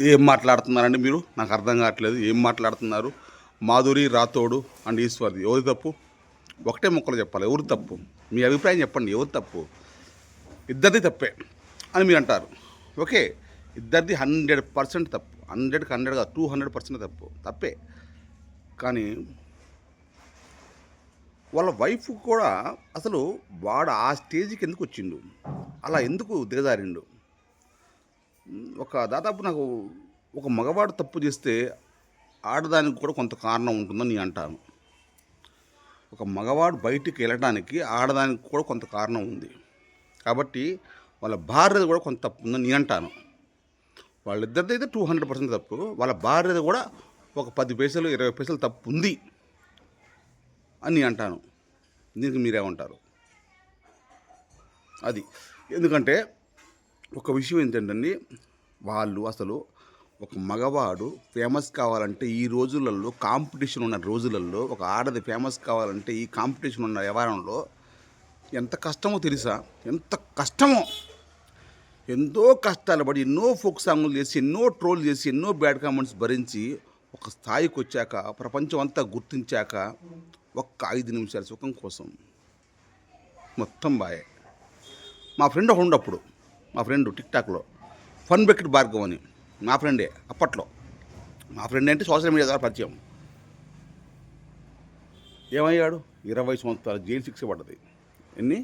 ఏం మాట్లాడుతున్నారండి మీరు? నాకు అర్థం కావట్లేదు. ఏం మాట్లాడుతున్నారు? మాధురి రాథోడు అండ్ ఈశ్వర్ది ఎవరి తప్పు? ఒకటే ముక్కలు చెప్పాలి. ఎవరు తప్పు? మీ అభిప్రాయం చెప్పండి. ఎవరు తప్పు? ఇద్దరిది తప్పే అని మీరు అంటారు. ఓకే, ఇద్దరిది 100% తప్పు. 100కి 100 కాదు, 200% తప్పే. కానీ వాళ్ళ వైఫ్ కూడా అసలు వాడు ఆ స్టేజ్కి ఎందుకు వచ్చిండు, అలా ఎందుకు దిగజారిండు? దాదాపు నాకు ఒక మగవాడు తప్పు చేస్తే ఆడదానికి కూడా కొంత కారణం ఉంటుందని నేను అంటాను. ఒక మగవాడు బయటికి వెళ్ళడానికి ఆడదానికి కూడా కొంత కారణం ఉంది. కాబట్టి వాళ్ళ భార్యది కూడా కొంత తప్పు ఉందని నేను అంటాను. వాళ్ళిద్దరిది అయితే 200% తప్పు. వాళ్ళ భార్యది కూడా ఒక 10 పైసలు 20 పైసలు తప్పు ఉంది అని నేను అంటాను. దీనికి మీరేమంటారు? అది ఎందుకంటే ఒక విషయం ఏంటంటే, వాళ్ళు అసలు ఒక మగవాడు ఫేమస్ కావాలంటే ఈ రోజులలో, కాంపిటీషన్ ఉన్న రోజులలో, ఒక ఆడది ఫేమస్ కావాలంటే ఈ కాంపిటీషన్ ఉన్న వ్యవహారంలో ఎంత కష్టమో తెలుసా? ఎంత కష్టమో! ఎంతో కష్టాలు పడి ఎన్నో ఫోక్ సాంగులు చేసి, ఎన్నో ట్రోల్ చేసి, ఎన్నో బ్యాడ్ కామెంట్స్ భరించి ఒక స్థాయికి వచ్చాక, ప్రపంచం అంతా గుర్తించాక ఒక్క 5 నిమిషాల సుఖం కోసం మొత్తం బాయే. మా ఫ్రెండ్ ఒకడు ఉండప్పుడు, మా ఫ్రెండ్ టిక్టాక్లో ఫన్ బకెట్ భార్గవ్ అని, మా ఫ్రెండే అప్పట్లో. మా ఫ్రెండ్ అంటే సోషల్ మీడియా ద్వారా పరిచయం. ఏమయ్యాడు? 20 సంవత్సరాలు జైలు శిక్ష పడ్డది. ఎన్ని?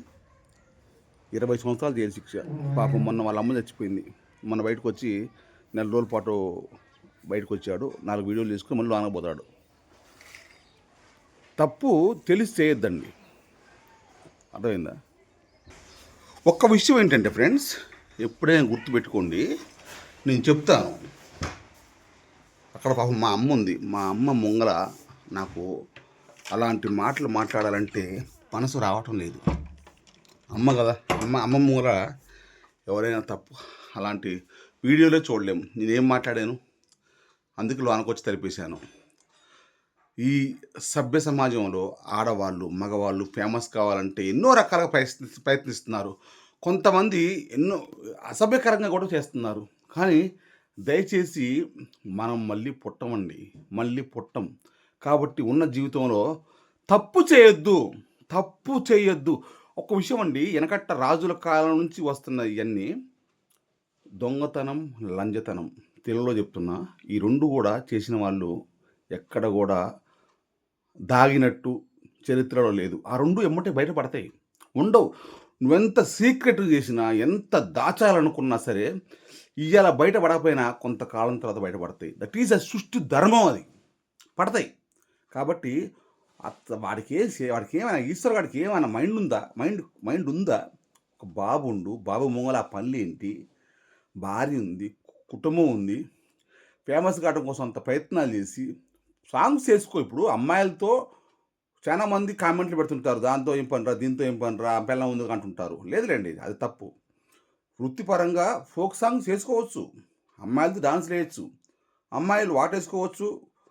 20 సంవత్సరాలు జైలు శిక్ష. పాపం మొన్న వాళ్ళ అమ్మ చచ్చిపోయింది. మొన్న బయటకు వచ్చి నెల రోజుల పాటు బయటకు వచ్చాడు. 4 వీడియోలు తీసుకుని మళ్ళీ ఆనకపోతాడు. తప్పు తెలిసి చేయొద్దండి, అర్థమైందా? ఒక్క విషయం ఏంటంటే ఫ్రెండ్స్, ఎప్పుడైనా గుర్తుపెట్టుకోండి, నేను చెప్తాను. అక్కడ పాపం మా అమ్మ ఉంది. మా అమ్మ ముంగల నాకు అలాంటి మాటలు మాట్లాడాలంటే మనసు రావటం లేదు. అమ్మ కదా, అమ్మ ముంగల ఎవరైనా తప్పు అలాంటి వీడియోలే చూడలేము. నేనేం మాట్లాడాను? అందుకే లోనకొచ్చి తెలిపేశాను. ఈ సభ్య సమాజంలో ఆడవాళ్ళు మగవాళ్ళు ఫేమస్ కావాలంటే ఎన్నో రకాలుగా ప్రయత్నిస్తున్నారు. కొంతమంది ఎన్నో అసభ్యకరంగా కూడా చేస్తున్నారు. కానీ దయచేసి మనం మళ్ళీ పుట్టం. కాబట్టి ఉన్న జీవితంలో తప్పు చేయొద్దు. ఒక విషయం అండి, వెనకట్ట రాజుల కాలం నుంచి వస్తున్న ఇవన్నీ దొంగతనం, లంజతనం, తెలుగులో చెప్తున్నా, ఈ 2 కూడా చేసిన వాళ్ళు ఎక్కడ కూడా దాగినట్టు చరిత్రలో లేదు. ఆ 2 ఎమ్మటే బయటపడతాయి, ఉండవు. నువ్వెంత సీక్రెట్ చేసినా, ఎంత దాచాలనుకున్నా సరే, ఇవాళ బయటపడకపోయినా కొంతకాలం తర్వాత బయటపడతాయి. దట్ ఈజ్ అ సృష్టి ధర్మం, అది పడతాయి. కాబట్టి వాడికి ఏమైనా ఈశ్వర్ వాడికి ఏమైనా మైండ్ ఉందా? ఒక బాబు ముంగల ఆ పనులు ఏంటి? భార్య ఉంది, కుటుంబం ఉంది, ఫేమస్ కావడం కోసం అంత ప్రయత్నాలు చేసి సాంగ్స్ చేసుకో. ఇప్పుడు అమ్మాయిలతో చాలా మంది కామెంట్లు పెడుతుంటారు, దాంతో ఏం పనిరా, దీంతో ఏం పనిరా, పిల్ల ఉంది అంటుంటారు. లేదులేండి, అది తప్పు. వృత్తిపరంగా ఫోక్ సాంగ్స్ చేసుకోవచ్చు, అమ్మాయిలతో డాన్స్ వేయచ్చు, అమ్మాయిలు వాటేసుకోవచ్చు.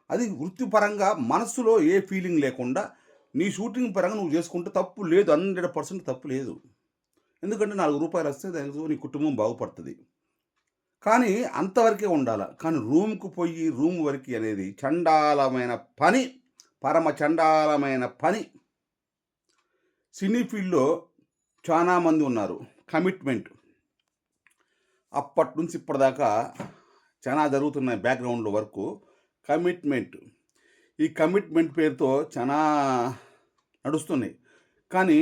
అది వృత్తిపరంగా మనస్సులో ఏ ఫీలింగ్ లేకుండా నీ షూటింగ్ పరంగా నువ్వు చేసుకుంటే తప్పు లేదు, 100% తప్పు లేదు. ఎందుకంటే 4 రూపాయలు వస్తే దానికి నీ కుటుంబం బాగుపడుతుంది. కానీ అంతవరకే ఉండాలి. కానీ రూమ్కు పోయి రూమ్ వరకు అనేది చండాలమైన పని, పరమ చండాలమైన పని. సినీ ఫీల్డ్లో చాలామంది ఉన్నారు. కమిట్మెంట్ అప్పటి నుంచి ఇప్పటిదాకా చాలా జరుగుతున్నాయి. బ్యాక్గ్రౌండ్లో వర్క్, కమిట్మెంట్. ఈ కమిట్మెంట్ పేరుతో చాలా నడుస్తున్నాయి. కానీ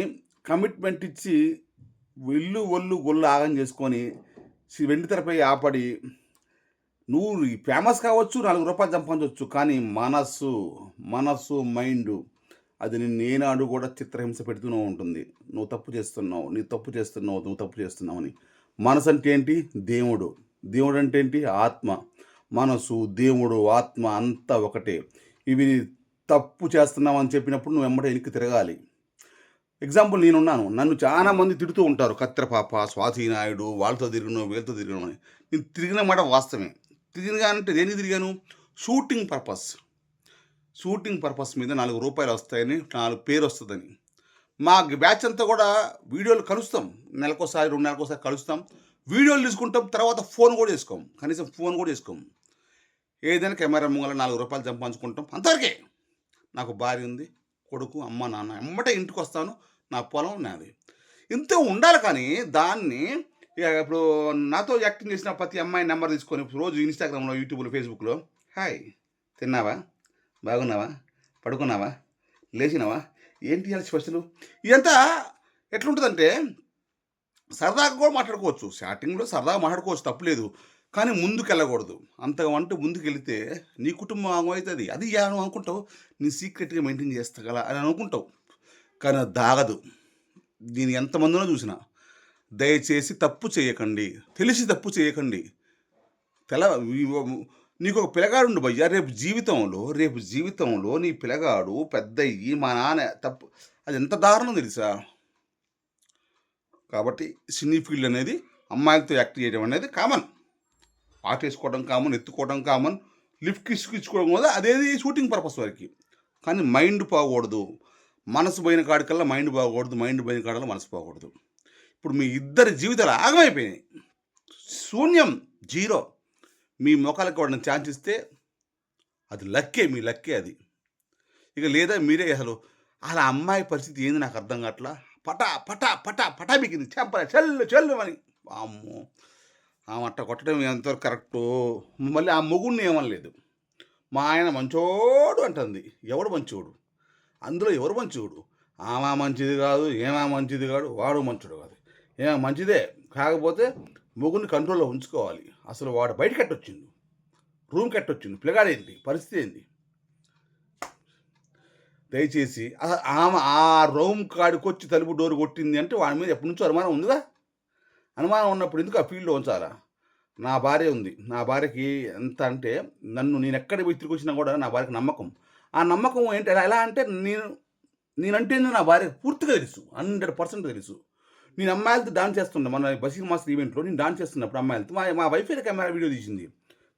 కమిట్మెంట్ ఇచ్చి ఇల్లు ఒళ్ళు గొల్లు ఆగం చేసుకొని వెండితెరపై ఆపడి నువ్వు ఫేమస్ కావచ్చు, 4 రూపాయలు సంపాదించవచ్చు, కానీ మనస్సు మైండ్ అది నిన్ను ఏనాడు కూడా చిత్రహింస పెడుతూనే ఉంటుంది. నువ్వు తప్పు చేస్తున్నావు అని. మనసు అంటే ఏంటి? దేవుడు అంటే ఏంటి? ఆత్మ. మనసు, దేవుడు, ఆత్మ అంతా ఒకటే. ఇవి తప్పు చేస్తున్నావు అని చెప్పినప్పుడు నువ్వు వెంబడే వెనక్కి తిరగాలి. ఎగ్జాంపుల్ నేనున్నాను, నన్ను చాలా మంది తిడుతూ ఉంటారు, కత్తిరపాప, స్వాతి నాయుడు, వాళ్ళతో తిరిగినావు, వీళ్ళతో తిరిగినావు అని. నేను తిరిగిన మాట వాస్తవమే. తిరిగానంటే దేనికి తిరిగాను? షూటింగ్ పర్పస్ మీద 4 రూపాయలు వస్తాయని, 4 పేరు వస్తుందని. మా బ్యాచ్ అంతా కూడా వీడియోలు కలుస్తాం, నెలకోసారి 2 నెలలకోసారి కలుస్తాం, వీడియోలు తీసుకుంటాం, తర్వాత ఫోన్ కూడా చేసుకోం. కనీసం ఫోన్ కూడా చేసుకోం. ఏదైనా కెమెరా ముంగల ₹4 సంపాదించుకుంటాం, అంతవరకే. నాకు భార్య ఉంది, కొడుకు, అమ్మ, నాన్న. ఎమ్మటే ఇంటికొస్తాను, నా పొలం నాది. ఇంతే ఉండాలి. కానీ దాన్ని ఇప్పుడు నాతో యాక్టింగ్ చేసిన ప్రతి అమ్మాయి నెంబర్ తీసుకొని రోజు ఇన్‌స్టాగ్రామ్‌లో, యూట్యూబ్‌లో, ఫేస్‌బుక్‌లో హాయ్ తిన్నావా? బాగున్నావా? పడుకున్నావా? లేచినావా? ఏంటి ఇయాల స్పెషలు? ఇదంతా ఎట్లుంటదంటే సరదాగా కూడా మాట్లాడుకోవచ్చు. స్టార్టింగ్‌లో సరదాగా మాట్లాడుకోవచ్చు, తప్పులేదు. కానీ ముందుకెళ్ళకూడదు. అంతకంటే ముందుకెళితే నీ కుటుంబం ఆగమవుతది. అది నువ్వు అనుకుంటావు, నేను సీక్రెట్‌గా మెయింటైన్ చేస్తగల అని అనుకుంటావు. కానీ అది దాగదు. నేను ఎంతమందినో చూసిన. దయచేసి తప్పు చేయకండి. తెలిసి తప్పు చేయకండి. తెల నీకొక పిల్లగాడుండు భయ్యా, రేపు జీవితంలో నీ పిల్లగాడు పెద్దయ్యి మా నాన్న తప్పు, అది ఎంత దారుణం తెలుసా? కాబట్టి సినీ ఫీల్డ్ అనేది అమ్మాయిలతో యాక్ట్ చేయడం అనేది కామన్. ఆటేసుకోవడం కామన్, ఎత్తుకోవడం కామన్, లిఫ్ట్ ఇచ్చుకోవడం కూడా అదేది షూటింగ్ పర్పస్ వరకు. కానీ మైండ్ పోకూడదు. మనసు పోయిన కాడికల్లా మైండ్ బాగకూడదు, మైండ్ పోయిన కాడల్లా మనసు పోకూడదు. ఇప్పుడు మీ ఇద్దరి జీవితాలు ఆగమైపోయినాయి. శూన్యం, జీరో. మీ మొఖాలకు వాడిని ఛాన్స్ ఇస్తే అది లక్కే, మీ లక్కే అది. ఇక లేదా మీరే అసలు అమ్మాయి పరిస్థితి ఏంది నాకు అర్థం కావట్లా. పటా పటా పటా పటా బిగింది చెంప చెల్లు చెల్లు అని. అమ్మో, ఆమె అట్ట కొట్టడం ఎంతవరకు కరెక్టు? మళ్ళీ ఆ మొగుడిని ఏమనలేదు. మా ఆయన మంచోడు అంటుంది. ఎవడు మంచోడు? అందులో ఎవరు మంచోడు? ఆమె మంచిది కాదు, ఏమా మంచిది కాదు, వాడు మంచోడు కాదు. ఏమో మంచిదే, కాకపోతే మొగుడిని కంట్రోల్లో ఉంచుకోవాలి. అసలు వాడు బయటకి ఎట్టొచ్చిండు, రూమ్కి ఎట్టొచ్చిండు, పిల్లగాడేంటి పరిస్థితి ఏంటి? దయచేసి ఆమె ఆ రూమ్ కాడికి వచ్చి తలుపు డోర్ కొట్టింది అంటే వాడి మీద ఎప్పటి నుంచో అనుమానం ఉందిగా. అనుమానం ఉన్నప్పుడు ఎందుకు ఆ ఫీల్డ్లో ఉంచాలా? నా భార్య ఉంది. నా భార్యకి ఎంత అంటే, నేను ఎక్కడ పోయి తిరిగి వచ్చినా కూడా నా భార్యకి నమ్మకం. ఆ నమ్మకం ఏంటి, ఎలా అంటే నేనంటే నా భార్యకు పూర్తిగా తెలుసు, 100% తెలుసు. నేను అమ్మాయిలతో డాన్స్ చేస్తున్నా. మన బషీర్ మాస్టర్ ఈవెంట్లో నేను డాన్స్ చేస్తున్నప్పుడు అమ్మాయిలతో మా వైఫే కెమెరా వీడియో తీసింది.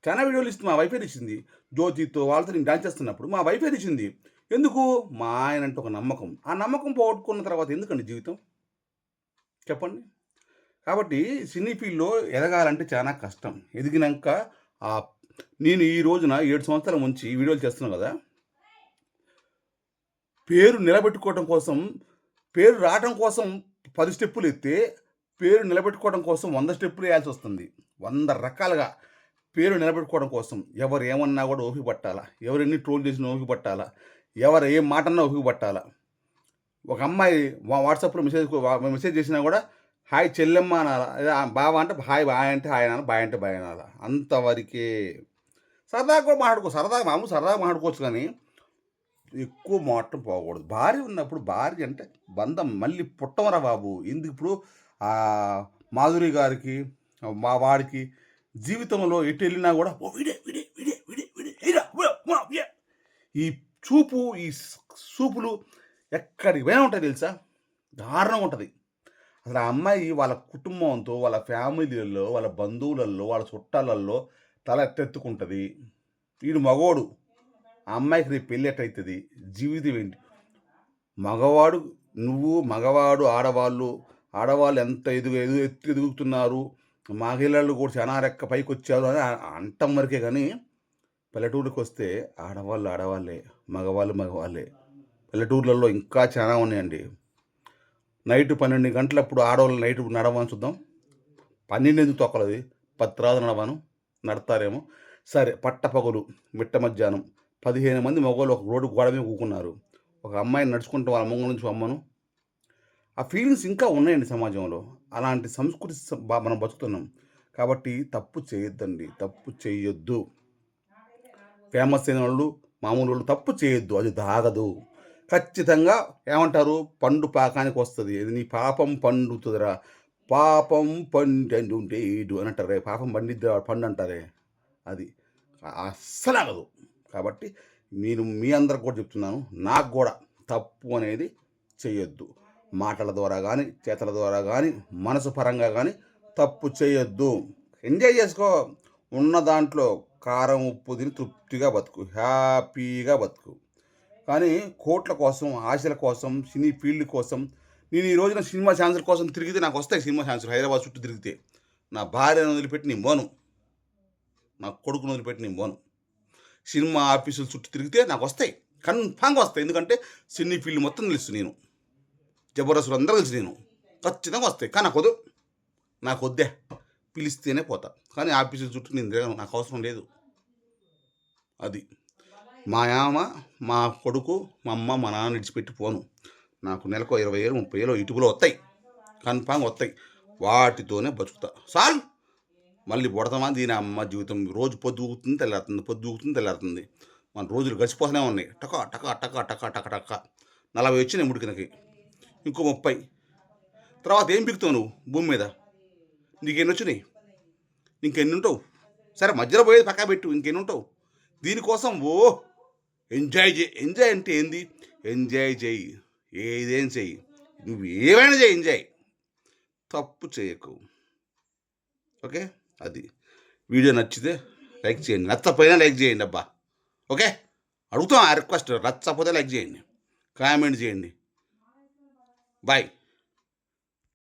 చాలా వీడియోలు ఇస్తుంది మా వైఫే తీసింది. జ్యోతితో వాళ్ళతో నేను డాన్స్ చేస్తున్నప్పుడు మా వైఫే తీసింది. ఎందుకు? మా ఆయన అంటే ఒక నమ్మకం. ఆ నమ్మకం పోగొట్టుకున్న తర్వాత ఎందుకండి జీవితం, చెప్పండి? కాబట్టి సినీ ఫీల్డ్లో ఎదగాలంటే చాలా కష్టం. ఎదిగినాక నేను ఈ రోజున 7 సంవత్సరాల నుంచి వీడియోలు చేస్తున్నాను కదా, పేరు నిలబెట్టుకోవడం కోసం, పేరు రావడం కోసం 10 స్టెప్పులు ఎత్తే, పేరు నిలబెట్టుకోవడం కోసం 100 స్టెప్పులు వేయాల్సి వస్తుంది. 100 రకాలుగా పేరు నిలబెట్టుకోవడం కోసం ఎవరు ఏమన్నా కూడా ఓపిక పట్టాలా, ఎవరెన్ని ట్రోల్ చేసినా ఓపిక పట్టాలా, ఎవరు ఏం మాటన్నా ఓపిక పట్టాలా. ఒక అమ్మాయి వాట్సాప్లో మెసేజ్ చేసినా కూడా హాయ్ చెల్లెమ్మ అనాలా, బావ అంటే హాయ్, బాయ్ అంటే హాయ్ అనాలి, బాయ్ అంటే బాయ్ అనాలా. అంతవరకే. సరదాగా కూడా సరదాగా మాట్లాడుకోవచ్చు, కానీ ఎక్కువ మాటం పోకూడదు. భార్య ఉన్నప్పుడు భార్య అంటే బంధం మళ్ళీ పుట్టమరా బాబు. ఎందుకు ఇప్పుడు మాధురి గారికి వాడికి జీవితంలో ఎటు వెళ్ళినా కూడా విడే విడే విడే విడే విడే ఈ చూపు, ఈ చూపులు ఎక్కడికి పోయినా ఉంటాయి తెలుసా, దారుణంగా ఉంటుంది. అసలు ఆ అమ్మాయి వాళ్ళ కుటుంబంతో, వాళ్ళ ఫ్యామిలీలలో, వాళ్ళ బంధువులలో, వాళ్ళ చుట్టాలలో తల ఎత్తెత్తుకుంటుంది. వీడు మగోడు, ఆ అమ్మాయికి రేపు పెళ్ళి ఎట్టయితుంది, జీవితం ఏంటి? మగవాడు, నువ్వు మగవాడు, ఆడవాళ్ళు ఎంత ఎదుగుతున్నారు, మహిళలు కూడా చాలా రెక్క పైకి వచ్చారు అని అంటం వరకే. కానీ పల్లెటూరుకి వస్తే ఆడవాళ్ళే, మగవాళ్ళే. పల్లెటూర్లలో ఇంకా చాలా ఉన్నాయండి. నైట్ 12 గంటలప్పుడు ఆడవాళ్ళు నైట్ నడవని చూద్దాం. 12 ఎందుకు తొక్కలది, 10 తర్వాత నడతారేమో. సరే, పట్టపగలు మిట్ట మధ్యాహ్నం 15 మంది మగవాళ్ళు ఒక రోడ్డు గోడ మీద కూకున్నారు. ఒక అమ్మాయిని నడుచుకుంటూ వాళ్ళ ముంగ నుంచి అమ్మను. ఆ ఫీలింగ్స్ ఇంకా ఉన్నాయండి సమాజంలో. అలాంటి సంస్కృతి మనం బతుకుతున్నాం. కాబట్టి తప్పు చేయొద్దండి, తప్పు చేయొద్దు. ఫేమస్ అయిన వాళ్ళు, మామూలు వాళ్ళు తప్పు చేయొద్దు, అది దాగదు. ఖచ్చితంగా ఏమంటారు, పండు పాకానికి వస్తుంది. ఇది నీ పాపం పండుతుందిరా, పాపం పండు అని అంటారే, పాపం పండిద్ది పండు అంటారే, అది అస్సలు ఆగదు. కాబట్టి నేను మీ అందరికి కూడా చెప్తున్నాను, నాకు కూడా తప్పు అనేది చేయొద్దు. మాటల ద్వారా కానీ, చేతల ద్వారా కానీ, మనసు పరంగా కానీ తప్పు చేయొద్దు. ఎంజాయ్ చేసుకో. ఉన్న దాంట్లో కారం ఉప్పు తిని తృప్తిగా బతుకు, హ్యాపీగా బతుకు. కానీ కోట్ల కోసం, ఆశల కోసం, సినీ ఫీల్డ్ కోసం, నేను ఈ రోజున సినిమా ఛాన్సుల కోసం తిరిగితే నాకు వస్తాయి సినిమా ఛాన్సులు. హైదరాబాద్ చుట్టూ తిరిగితే నా భార్యను వదిలిపెట్టి నేను పోను, నా కొడుకును వదిలిపెట్టి నేను పోను. సినిమా ఆఫీసులు చుట్టూ తిరిగితే నాకు వస్తాయి, కన్ఫామ్గా వస్తాయి. ఎందుకంటే సినీ ఫీల్డ్ మొత్తం తెలుసు నేను, జబర్దస్తులు అందరూ తెలుసు నేను, ఖచ్చితంగా వస్తాయి. కానీ నాకు వద్దే, పిలిస్తేనే పోతా. కానీ ఆఫీసుల చుట్టూ నేను తిరగను, నాకు అవసరం లేదు. అది మా యామ, మా కొడుకు, మా అమ్మ, మా నాన్న విడిచిపెట్టి పోను. నాకు నెలకు 20,000 30,000 ఇటుకలు వస్తాయి, కన్ఫామ్గా వస్తాయి. వాటితోనే బతుకుతా చాలు. మళ్ళీ పుడతామా దీని అమ్మ జీవితం. రోజు పొద్దుగుతుంది తెల్లారుతుంది. మన రోజులు గడిచిపోతూనే ఉన్నాయి. టకా టకా టకా టకా టక టక 40 వచ్చినాయి ముడికినకి, ఇంకో 30. తర్వాత ఏం పిక్కుతావు నువ్వు భూమి మీద? నీకెన్ని వచ్చినాయి? ఇంకెన్ని ఉంటావు? సరే మధ్యలో పోయేది పక్కా పెట్టు, ఇంకెన్ని ఉంటావు? దీనికోసం ఎంజాయ్ అంటే ఏంది? ఎంజాయ్ చేయి, ఏదేం చెయ్యి, నువ్వు ఏమైనా చేయి, ఎంజాయ్, తప్పు చేయకు. ఓకే, అది వీడియో నచ్చితే లైక్ చేయండి, నచ్చకపోయినా లైక్ చేయండి అబ్బా. ఓకే, అడుగుతాం ఆ రిక్వెస్ట్. నచ్చకపోతే లైక్ చేయండి, కామెంట్ చేయండి. బాయ్.